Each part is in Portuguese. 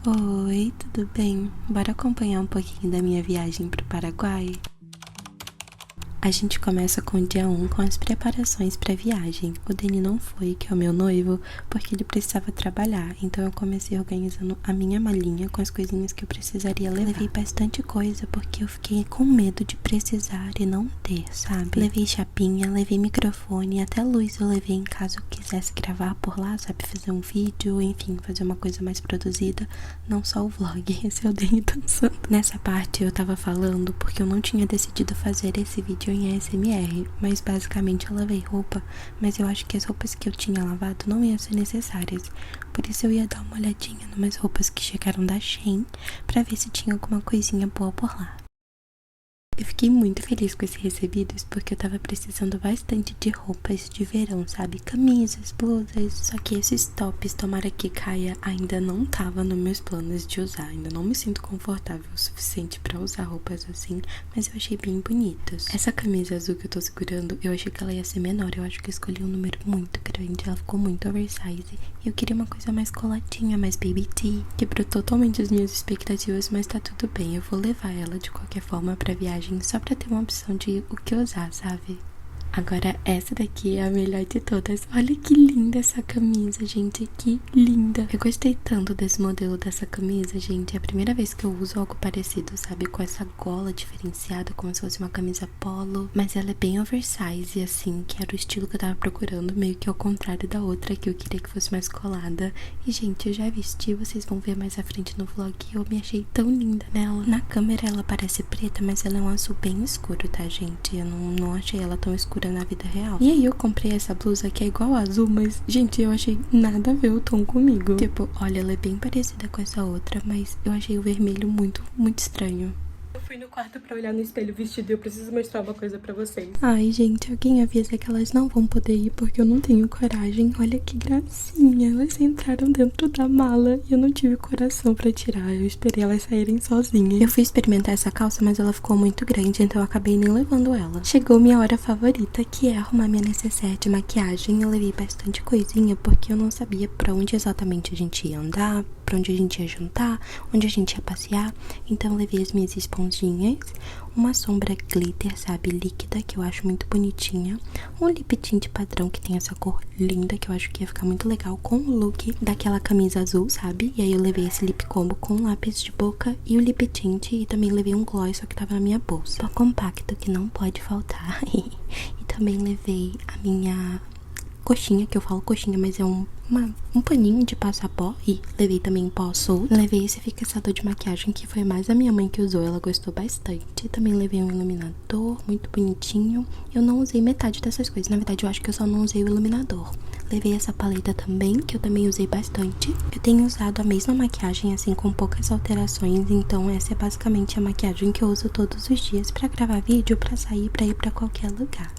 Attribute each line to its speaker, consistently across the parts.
Speaker 1: Oi, tudo bem? Bora acompanhar um pouquinho da minha viagem pro Paraguai? A gente começa com o dia 1 com as preparações pra viagem. O Deni não foi, que é o meu noivo, porque ele precisava trabalhar. Então eu comecei organizando a minha malinha com as coisinhas que eu precisaria levar. Levei bastante coisa porque eu fiquei com medo de precisar e não ter, sabe? Levei chapinha, levei microfone, até luz eu levei em caso eu quisesse gravar por lá, sabe? Fazer um vídeo, enfim, fazer uma coisa mais produzida. Não só o vlog, esse é o Deni dançando. Nessa parte eu tava falando porque eu não tinha decidido fazer esse vídeo em ASMR, mas basicamente eu lavei roupa, mas eu acho que as roupas que eu tinha lavado não iam ser necessárias, por isso eu ia dar uma olhadinha numas roupas que chegaram da Shein pra ver se tinha alguma coisinha boa por lá. Eu fiquei muito feliz com esses recebidos porque eu tava precisando bastante de roupas de verão, sabe? Camisas, blusas. Só que esses tops, tomara que caia, ainda não tava nos meus planos de usar. Ainda não me sinto confortável o suficiente pra usar roupas assim, mas eu achei bem bonitos. Essa camisa azul que eu tô segurando, eu achei que ela ia ser menor. Eu acho que eu escolhi um número muito grande, ela ficou muito oversize. E eu queria uma coisa mais coladinha, mais baby tee. Quebrou totalmente as minhas expectativas, mas tá tudo bem. Eu vou levar ela de qualquer forma pra viagem, só pra ter uma opção de o que usar, sabe? Agora essa daqui é a melhor de todas. Olha que linda essa camisa, gente, que linda. Eu gostei tanto desse modelo dessa camisa, gente. É a primeira vez que eu uso algo parecido, sabe? Com essa gola diferenciada, como se fosse uma camisa polo. Mas ela é bem oversize, assim, que era o estilo que eu tava procurando, meio que ao contrário da outra, que eu queria que fosse mais colada. E, gente, eu já vesti, vocês vão ver mais à frente no vlog. Eu me achei tão linda nela. Na câmera ela parece preta, mas ela é um azul bem escuro, tá, gente? Eu não achei ela tão escura na vida real. E aí eu comprei essa blusa que é igual azul, mas, gente, eu achei nada a ver o tom comigo. Tipo, olha, ela é bem parecida com essa outra, mas eu achei o vermelho muito, muito estranho. Eu fui no quarto pra olhar no espelho vestido e eu preciso mostrar uma coisa pra vocês. Ai, gente, alguém avisa que elas não vão poder ir porque eu não tenho coragem. Olha que gracinha. Elas entraram dentro da mala e eu não tive coração pra tirar. Eu esperei elas saírem sozinhas. Eu fui experimentar essa calça, mas ela ficou muito grande, então eu acabei nem levando ela. Chegou minha hora favorita, que é arrumar minha necessaire de maquiagem. Eu levei bastante coisinha porque eu não sabia pra onde exatamente a gente ia andar, pra onde a gente ia jantar, onde a gente ia passear. Então eu levei as minhas esponjinhas, uma sombra glitter, sabe, líquida, que eu acho muito bonitinha, um lip tint padrão que tem essa cor linda, que eu acho que ia ficar muito legal com o look daquela camisa azul, sabe? E aí eu levei esse lip combo com lápis de boca e o lip tint, e também levei um gloss, só que tava na minha bolsa. Pó compacto, que não pode faltar. E também levei a minha coxinha, que eu falo coxinha, mas é um paninho de passar pó. E levei também pó solto. Levei esse fixador de maquiagem, que foi mais a minha mãe que usou, ela gostou bastante. Também levei um iluminador muito bonitinho. Eu não usei metade dessas coisas, na verdade eu acho que eu só não usei o iluminador. Levei essa paleta também, que eu também usei bastante. Eu tenho usado a mesma maquiagem, assim, com poucas alterações. Então essa é basicamente a maquiagem que eu uso todos os dias pra gravar vídeo, pra sair, pra ir pra qualquer lugar.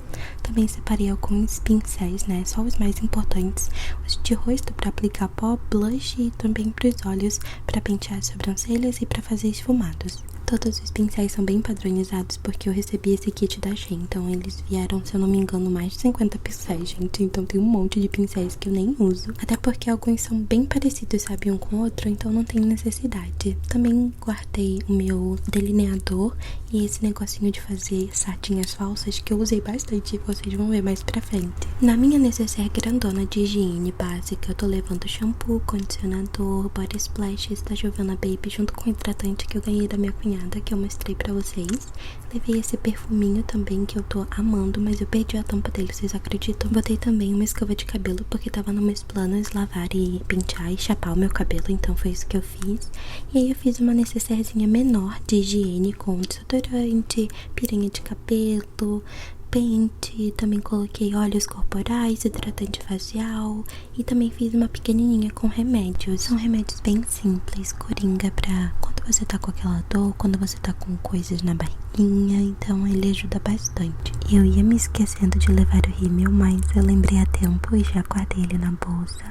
Speaker 1: Também separei alguns pincéis, né, só os mais importantes. Os de rosto pra aplicar pó, blush, e também pros olhos pra pentear as sobrancelhas e pra fazer esfumados. Todos os pincéis são bem padronizados porque eu recebi esse kit da Shein. Então eles vieram, se eu não me engano, mais de 50 pincéis, gente. Então tem um monte de pincéis que eu nem uso. Até porque alguns são bem parecidos, sabe, um com o outro, então não tem necessidade. Também guardei o meu delineador e esse negocinho de fazer sardinhas falsas, que eu usei bastante e vocês vão ver mais pra frente. Na minha necessaire grandona de higiene básica, eu tô levando shampoo, condicionador, body splash da Giovanna Baby, junto com o hidratante que eu ganhei da minha cunhada, que eu mostrei pra vocês. Levei esse perfuminho também, que eu tô amando, mas eu perdi a tampa dele, vocês acreditam? Botei também uma escova de cabelo, porque tava nos meus planos lavar e pentear e chapar o meu cabelo, então foi isso que eu fiz. E aí eu fiz uma necessairezinha menor de higiene com desodorante, piranha de cabelo, pente, também coloquei óleos corporais, hidratante facial e também fiz uma pequenininha com remédios. São remédios bem simples, coringa pra quando você tá com aquela dor, quando você tá com coisas na barriguinha, então ele ajuda bastante. Eu ia me esquecendo de levar o rímel, mas eu lembrei a tempo e já guardei ele na bolsa.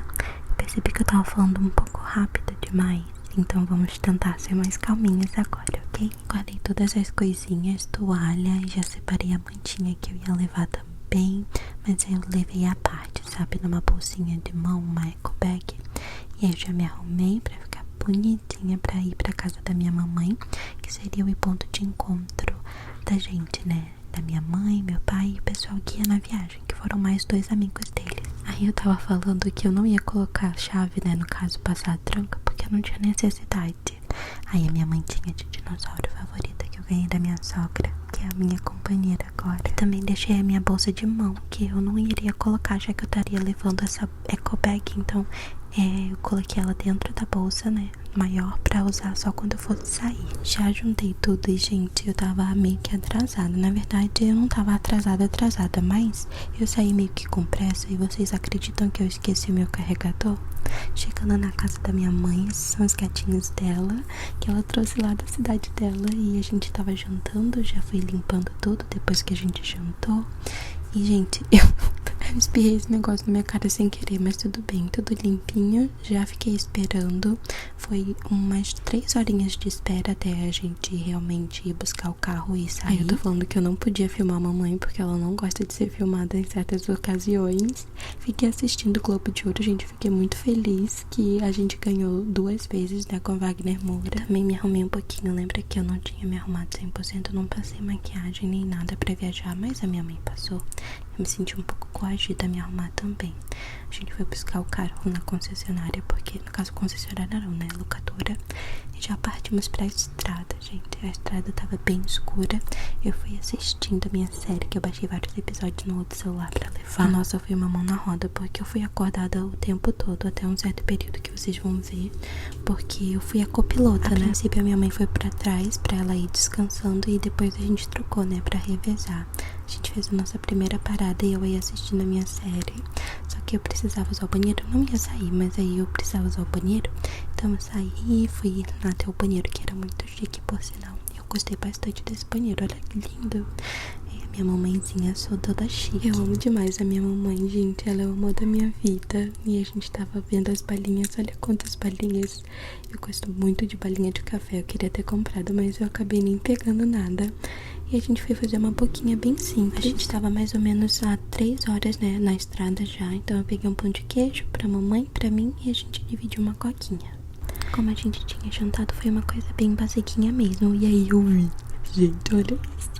Speaker 1: Percebi que eu tava falando um pouco rápido demais. Então vamos tentar ser mais calminhas agora, ok? Guardei todas as coisinhas, toalha, e já separei a mantinha que eu ia levar também. Mas eu levei a parte, sabe? Numa bolsinha de mão, uma eco bag. E aí eu já me arrumei pra ficar bonitinha pra ir pra casa da minha mamãe, que seria o ponto de encontro da gente, né? Da minha mãe, meu pai e o pessoal que ia na viagem, que foram mais 2 amigos deles. Aí eu tava falando que eu não ia colocar a chave, né? No caso, passar a tranca, porque eu não tinha necessidade. Aí a minha mãe tinha de dinossauro favorita que eu ganhei da minha sogra, que é a minha companheira agora. E também deixei a minha bolsa de mão, que eu não iria colocar, já que eu estaria levando essa eco bag. Então eu coloquei ela dentro da bolsa, né, maior, pra usar só quando eu fosse sair. Já juntei tudo e, gente, eu tava meio que atrasada. Na verdade, eu não tava atrasada, mas eu saí meio que com pressa. E vocês acreditam que eu esqueci o meu carregador? Chegando na casa da minha mãe, esses são os gatinhos dela, que ela trouxe lá da cidade dela. E a gente tava jantando, já fui limpando tudo depois que a gente jantou. E, gente, eu espirrei esse negócio na minha cara sem querer, mas tudo bem, tudo limpinho. Já fiquei esperando. Foi umas 3 horinhas de espera até a gente realmente ir buscar o carro e sair. Aí eu tô falando que eu não podia filmar a mamãe porque ela não gosta de ser filmada em certas ocasiões. Fiquei assistindo o Globo de Ouro, gente. Fiquei muito feliz que a gente ganhou 2 vezes, né, com Wagner Moura. Também me arrumei um pouquinho. Lembra que eu não tinha me arrumado 100%, eu não passei maquiagem nem nada pra viajar, mas a minha mãe passou. Eu me senti um pouco coagida a me arrumar também. A gente foi buscar o carro na concessionária, porque, no caso, concessionária não, né, locadora. E já partimos pra estrada, gente. A estrada tava bem escura. Eu fui assistindo a minha série, que eu baixei vários episódios no outro celular pra levar. Nossa, eu fui uma mão na roda, porque eu fui acordada o tempo todo, até um certo período que vocês vão ver, porque eu fui a copilota, né? A princípio, a minha mãe foi pra trás, pra ela ir descansando, e depois a gente trocou, né, pra revezar. A gente fez a nossa primeira parada e eu ia assistindo a minha série. Só que eu precisava usar o banheiro. Eu não ia sair, mas aí eu precisava usar o banheiro. Então eu saí e fui até o banheiro, que era muito chique, por sinal. Eu gostei bastante desse banheiro, olha que lindo. E a minha mamãezinha, sou toda chique. Eu amo demais a minha mamãe, gente. Ela é o amor da minha vida. E a gente tava vendo as balinhas. Olha quantas balinhas. Eu gosto muito de balinha de café. Eu queria ter comprado, mas eu acabei nem pegando nada. E a gente foi fazer uma boquinha bem simples. A gente tava mais ou menos há 3 horas, né, na estrada já. Então eu peguei um pão de queijo pra mamãe, pra mim, e a gente dividiu uma coquinha. Como a gente tinha jantado, foi uma coisa bem basiquinha mesmo. E aí eu vi, gente, olha isso.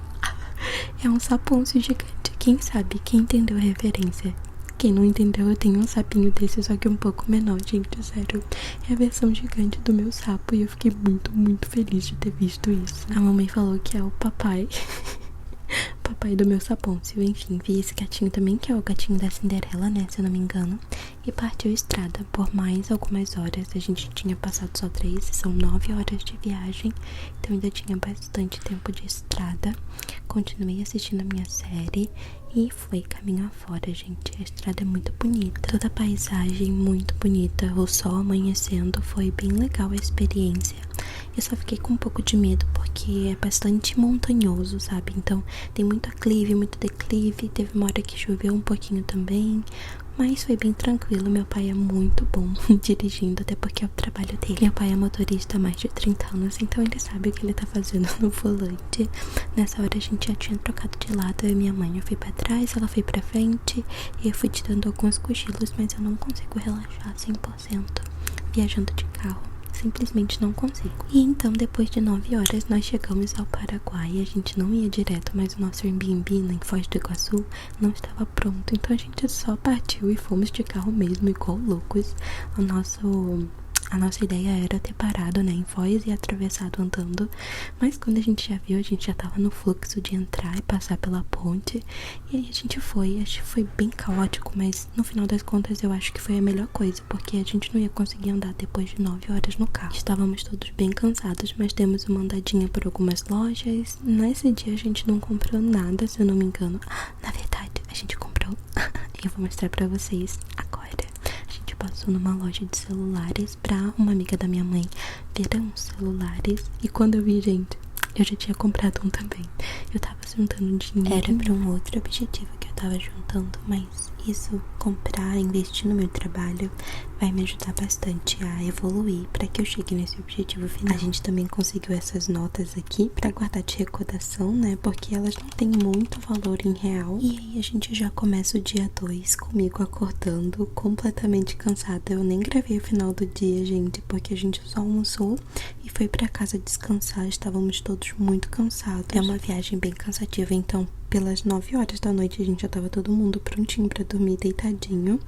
Speaker 1: É um sapôncio gigante. Quem sabe, quem entendeu a referência? Quem não entendeu, eu tenho um sapinho desse, só que um pouco menor, gente, sério. É a versão gigante do meu sapo e eu fiquei muito, muito feliz de ter visto isso. A mamãe falou que é o papai. Papai do meu sapôncio. Enfim, vi esse gatinho também, que é o gatinho da Cinderela, né, se eu não me engano. E partiu estrada por mais algumas horas. A gente tinha passado só 3, são 9 horas de viagem. Então ainda tinha bastante tempo de estrada. Continuei assistindo a minha série e foi caminho afora, gente. A estrada é muito bonita, toda a paisagem muito bonita. O sol amanhecendo, foi bem legal a experiência. Eu só fiquei com um pouco de medo porque é bastante montanhoso, sabe? Então tem muito aclive, muito declive. Teve uma hora que choveu um pouquinho também, mas foi bem tranquilo. Meu pai é muito bom dirigindo, até porque é o trabalho dele. Meu pai é motorista há mais de 30 anos, então ele sabe o que ele tá fazendo no volante. Nessa hora a gente já tinha trocado de lado, eu e minha mãe. Eu fui pra trás, ela foi pra frente, e eu fui tirando alguns cochilos, mas eu não consigo relaxar 100% viajando de carro. Simplesmente não consigo. E então, depois de 9 horas, nós chegamos ao Paraguai. A gente não ia direto, mas o nosso Airbnb em Foz do Iguaçu não estava pronto. Então a gente só partiu e fomos de carro mesmo, igual loucos. A nossa ideia era ter parado, né, em Foz e atravessado andando. Mas quando a gente já viu, a gente já tava no fluxo de entrar e passar pela ponte. E aí a gente foi. Acho que foi bem caótico, mas no final das contas eu acho que foi a melhor coisa, porque a gente não ia conseguir andar depois de 9 horas no carro. Estávamos todos bem cansados, mas demos uma andadinha por algumas lojas. Nesse dia a gente não comprou nada, se eu não me engano. Na verdade, a gente comprou. Eu vou mostrar pra vocês agora. Passou numa loja de celulares pra uma amiga da minha mãe ver uns celulares. E quando eu vi, gente, eu já tinha comprado um também. Eu tava juntando dinheiro. Era pra um outro objetivo que eu tava juntando, mas isso comprar, investir no meu trabalho vai me ajudar bastante a evoluir para que eu chegue nesse objetivo final. A gente também conseguiu essas notas aqui para guardar de recordação, né? Porque elas não têm muito valor em real. E aí a gente já começa o dia 2 comigo acordando completamente cansada. Eu nem gravei o final do dia, gente, porque a gente só almoçou e foi para casa descansar. Estávamos todos muito cansados. É uma viagem bem cansativa, então pelas 9 horas da noite a gente já tava todo mundo prontinho pra dormir, deitadinho.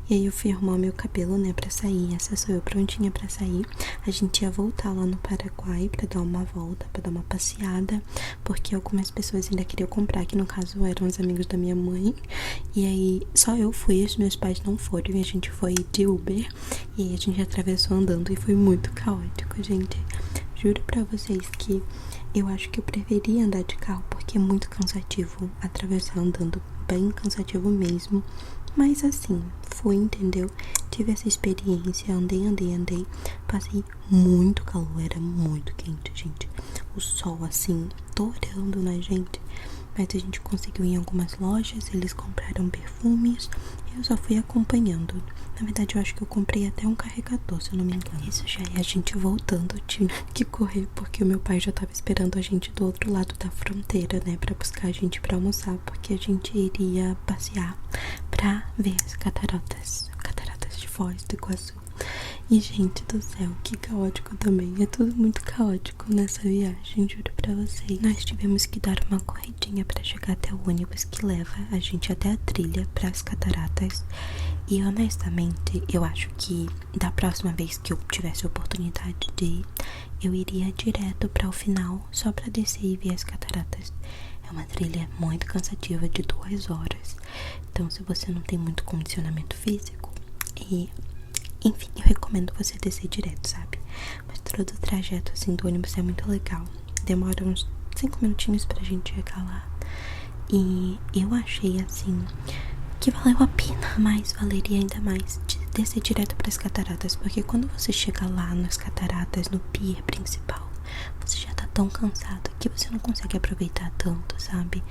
Speaker 1: E aí eu fui arrumar meu cabelo, né, pra sair. Essa sou eu prontinha pra sair. A gente ia voltar lá no Paraguai pra dar uma volta, pra dar uma passeada, porque algumas pessoas ainda queriam comprar, que no caso eram os amigos da minha mãe. E aí só eu fui, os meus pais não foram, e a gente foi de Uber. E aí a gente atravessou andando e foi muito caótico, gente. Juro pra vocês que eu acho que eu preferia andar de carro, porque é muito cansativo atravessar andando, bem cansativo mesmo. Mas assim, fui, entendeu? Tive essa experiência, andei. Passei muito calor, era muito quente, gente. O sol, assim, torando na gente. Mas a gente conseguiu ir em algumas lojas, eles compraram perfumes e eu só fui acompanhando. Na verdade, eu acho que eu comprei até um carregador, se eu não me engano. Isso já é a gente voltando, eu tive que correr porque o meu pai já tava esperando a gente do outro lado da fronteira, né, pra buscar a gente pra almoçar, porque a gente iria passear pra ver as cataratas de Foz do Iguaçu. E, gente do céu, que caótico também. É tudo muito caótico nessa viagem, juro pra vocês. Nós tivemos que dar uma corridinha pra chegar até o ônibus que leva a gente até a trilha pras cataratas. E, honestamente, eu acho que da próxima vez que eu tivesse a oportunidade de ir, eu iria direto pra o final, só pra descer e ver as cataratas. É uma trilha muito cansativa de 2 horas. Então, se você não tem muito condicionamento físico enfim, eu recomendo você descer direto, sabe? Mas todo o trajeto, assim, do ônibus é muito legal. Demora uns 5 minutinhos pra gente chegar lá. E eu achei, assim, que valeu a pena. Mas valeria ainda mais de descer direto pras cataratas. Porque quando você chega lá nas cataratas, no pier principal, você já tá tão cansado que você não consegue aproveitar tanto, sabe?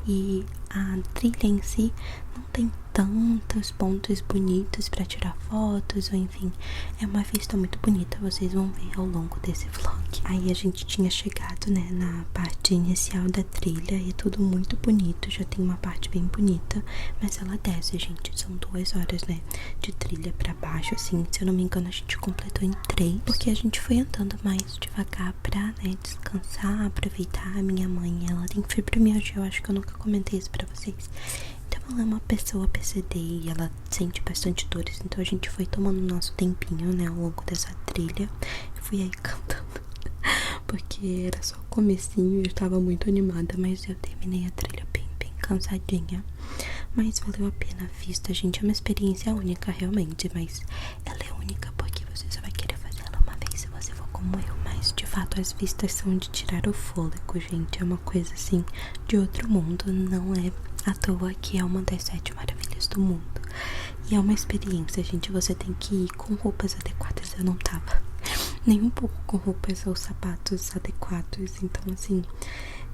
Speaker 1: E a trilha em si não tem tantos pontos bonitos pra tirar fotos, ou enfim, é uma vista muito bonita, vocês vão ver ao longo desse vlog. Aí a gente tinha chegado, né, na parte inicial da trilha e é tudo muito bonito, já tem uma parte bem bonita, mas ela desce, gente, são 2 horas, né, de trilha pra baixo, assim, se eu não me engano a gente completou em 3, porque a gente foi andando mais devagar pra, né, descansar, aproveitar. A minha mãe, ela tem fibromialgia, eu acho que eu nunca comentei isso pra vocês. Então ela é uma pessoa PCD e ela sente bastante dores. Então a gente foi tomando nosso tempinho, né, ao longo dessa trilha. Eu fui aí cantando porque era só o comecinho e eu tava muito animada. Mas eu terminei a trilha bem cansadinha. Mas valeu a pena a vista, gente. É uma experiência única realmente, mas ela é única porque você só vai querer fazer ela uma vez se você for como eu. Mas de fato as vistas são de tirar o fôlego, gente. É uma coisa assim de outro mundo. Não é à toa que é uma das 7 maravilhas do mundo. E é uma experiência, gente. Você tem que ir com roupas adequadas. Eu não tava nem um pouco com roupas ou sapatos adequados. Então, assim,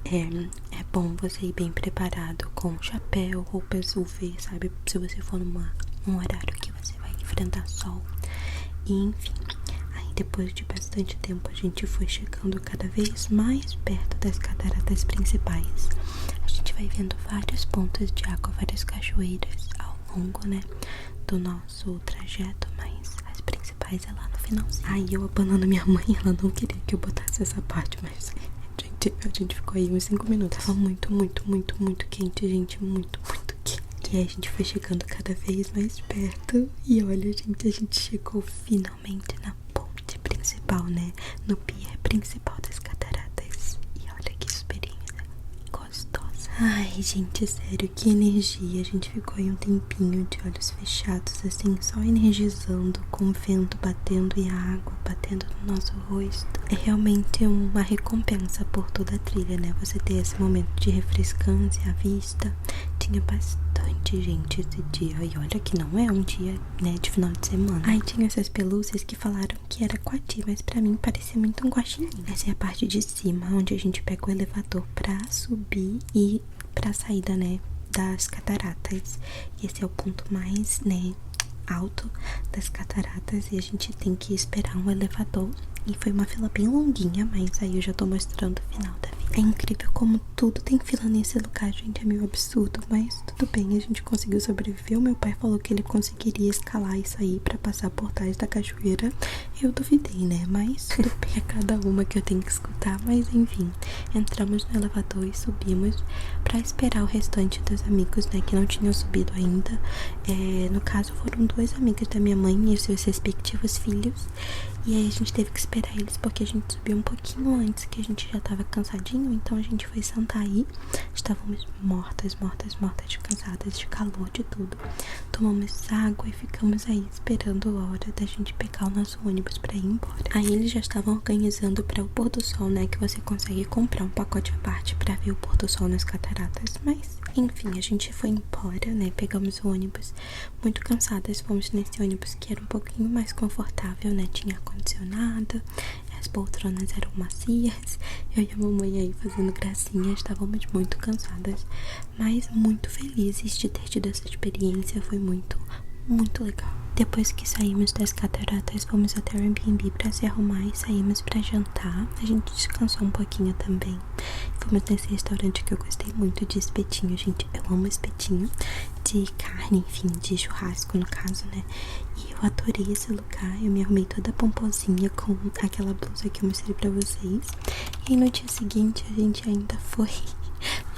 Speaker 1: é bom você ir bem preparado com chapéu, roupas UV, sabe? Se você for num horário que você vai enfrentar sol. E, enfim, aí depois de bastante tempo a gente foi chegando cada vez mais perto das cataratas principais. A gente vai vendo vários pontos de água, várias cachoeiras ao longo, né, do nosso trajeto, mas as principais é lá no finalzinho. Aí eu abanando minha mãe, ela não queria que eu botasse essa parte, mas a gente ficou aí uns 5 minutos. Tava muito quente, gente, muito quente. E aí a gente foi chegando cada vez mais perto. E olha, gente, a gente chegou finalmente na ponte principal, né, no pier principal das cataratas. E olha que experiência gostosa. Ai, gente, sério, que energia. A gente ficou aí um tempinho de olhos fechados, assim, só energizando, com o vento batendo e a água batendo no nosso rosto. É realmente uma recompensa por toda a trilha, né? Você ter esse momento de refrescância à vista. Tinha bastante gente esse dia. E olha que não é um dia, né, de final de semana. Aí tinha essas pelúcias que falaram que era coati, mas pra mim parecia muito um guaxinim. Essa é a parte de cima, onde a gente pega o elevador pra subir e pra saída, né, das cataratas. E esse é o ponto mais, né, alto das cataratas, e a gente tem que esperar um elevador. E foi uma fila bem longuinha, mas aí eu já tô mostrando o final da fila. É incrível como tudo tem fila nesse lugar, gente, é meio absurdo, mas tudo bem, a gente conseguiu sobreviver. O meu pai falou que ele conseguiria escalar e sair pra passar por trás da cachoeira. Eu duvidei, né, mas tudo bem, é cada uma que eu tenho que escutar. Mas enfim, entramos no elevador e subimos pra esperar o restante dos amigos, né, que não tinham subido ainda. No caso, foram duas amigas da minha mãe e os seus respectivos filhos. E aí a gente teve que esperar eles porque a gente subiu um pouquinho antes, que a gente já tava cansadinho. Então a gente foi sentar aí. Estávamos mortas de cansadas, de calor, de tudo. Tomamos água e ficamos aí esperando a hora da gente pegar o nosso ônibus pra ir embora. Aí eles já estavam organizando para o pôr do sol, né, que você consegue comprar um pacote à parte pra ver o pôr do sol nas cataratas. Mas enfim, a gente foi embora, né, pegamos o ônibus muito cansadas. Fomos nesse ônibus que era um pouquinho mais confortável, né, tinha ar-condicionado, as poltronas eram macias. Eu e a mamãe aí fazendo gracinha, estávamos muito cansadas, mas muito felizes de ter tido essa experiência. Foi muito legal. Depois que saímos das cataratas, fomos até o Airbnb pra se arrumar e saímos pra jantar. A gente descansou um pouquinho também. Fomos nesse restaurante que eu gostei muito de espetinho, gente. Eu amo espetinho de carne, enfim, de churrasco no caso, né? E eu adorei esse lugar. Eu me arrumei toda pomposinha com aquela blusa que eu mostrei pra vocês. E no dia seguinte a gente ainda foi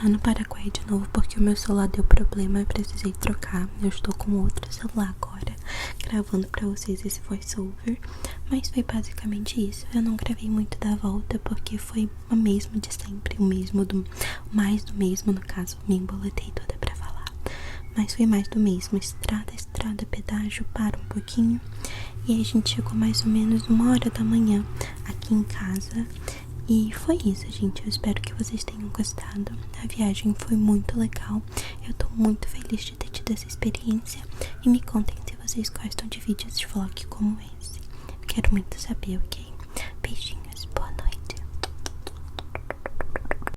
Speaker 1: lá no Paraguai de novo, porque o meu celular deu problema, eu precisei trocar. Eu estou com outro celular agora, gravando pra vocês esse voiceover. Mas foi basicamente isso. Eu não gravei muito da volta, porque foi o mesmo de sempre, mais do mesmo, no caso. Me emboletei toda pra falar, mas foi mais do mesmo. Estrada, pedágio, para um pouquinho. E aí a gente chegou mais ou menos 1h da manhã aqui em casa. E foi isso, gente. Eu espero que vocês tenham gostado. A viagem foi muito legal. Eu tô muito feliz de ter tido essa experiência. E me contem se vocês gostam de vídeos de vlog como esse. Eu quero muito saber, ok?